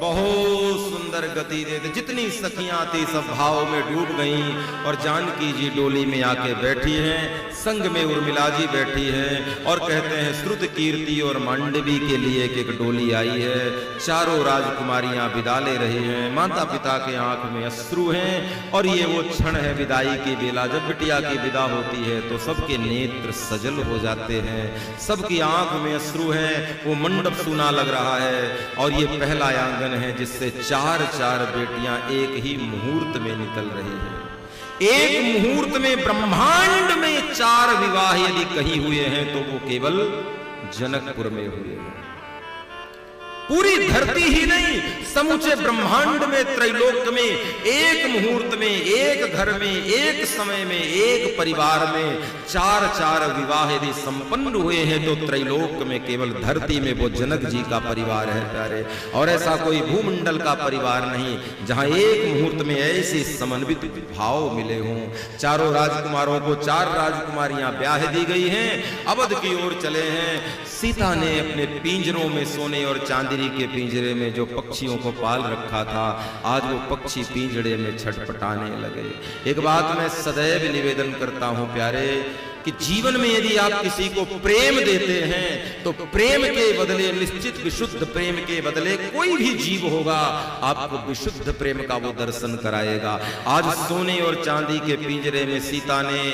बहुत सुंदर गति देते, जितनी सखियां थी सब भाव में डूब गईं और जानकी जी डोली में आके बैठी हैं, संग में उर्मिला जी बैठी हैं और कहते हैं श्रुत कीर्ति और मांडवी के लिए एक डोली आई है। चारों राजकुमारियां विदा ले रही हैं, माता पिता के आंख में अश्रु हैं और ये वो क्षण है विदाई की बेला, जब बिटिया की विदा होती है तो सबके नेत्र सजल हो जाते हैं, सबकी आंख में अश्रु हैं। वो मंडप सूना लग रहा है और ये पहला आंगन है जिससे चार चार बेटियां एक ही मुहूर्त में निकल रही हैं। एक मुहूर्त में ब्रह्मांड में चार विवाह यदि कहीं हुए हैं तो वो केवल जनकपुर में हुए हैं। पूरी धरती ही नहीं, समूचे ब्रह्मांड में, त्रैलोक में एक मुहूर्त में, एक घर में, एक समय में, एक परिवार में चार चार विवाह यदि संपन्न हुए हैं तो त्रैलोक में केवल धरती में वो जनक जी का परिवार है प्यारे। और ऐसा कोई भूमंडल का परिवार नहीं जहां एक मुहूर्त में ऐसे समन्वित भाव मिले हों। चारों राजकुमारों को चार राजकुमारियां ब्याह दी गई हैं, अवध की ओर चले हैं। सीता ने अपने पिंजरों में सोने और चांदी के पिंजरे में जो पक्षियों को पाल रखा था, आज वो पक्षी पिंजरे में छटपटाने लगे। एक बात मैं सदैव निवेदन करता हूं प्यारे कि जीवन में यदि आप किसी को प्रेम देते हैं तो प्रेम के बदले, निश्चित विशुद्ध प्रेम के बदले कोई भी जीव होगा आपको विशुद्ध प्रेम का वो दर्शन कराएगा। आज सोने और चांदी के पिंजरे में सीता ने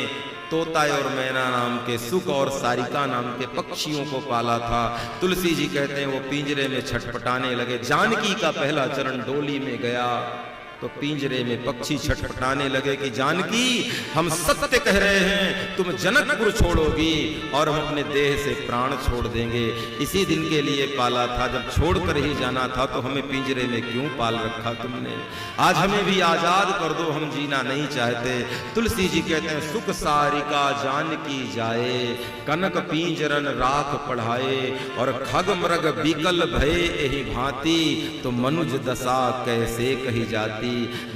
तोता और मैना नाम के, सुख और सारिका नाम के पक्षियों को पाला था। तुलसी जी कहते हैं वो पिंजरे में छटपटाने लगे। जानकी का पहला चरण डोली में गया तो पिंजरे में पक्षी छटपटाने लगे कि जानकी हम सत्य कह रहे हैं, तुम जनकपुर छोड़ोगी और हम अपने देह से प्राण छोड़ देंगे। इसी दिन के लिए पाला था, जब छोड़कर ही जाना था तो हमें पिंजरे में क्यों पाल रखा तुमने? आज हमें भी आजाद कर दो, हम जीना नहीं चाहते। तुलसी जी कहते हैं सुख सारिका जानकी जाए, कनक पिंजरन राख पढ़ाए और खग मृग बिकल भय एहि भांति, तो मनुज दशा कैसे कही जाती।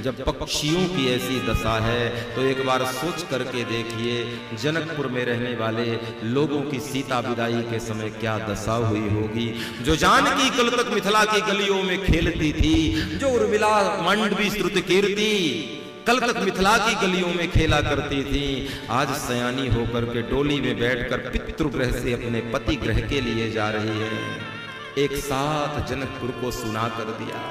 जब पक्षियों की ऐसी दशा है तो एक बार सोच करके देखिए जनकपुर में रहने वाले लोगों की सीता विदाई के समय क्या दशा हुई होगी। जो जानकी कल तक मिथिला की गलियों में खेलती थी, जो उर्मिला मांडवी श्रुत कीर्ति कल तक मिथिला की गलियों में खेला करती थी, आज सयानी होकर के डोली में बैठकर पितृगृह से अपने पति गृह के लिए जा रही है। एक साथ जनकपुर को सुना कर दिया।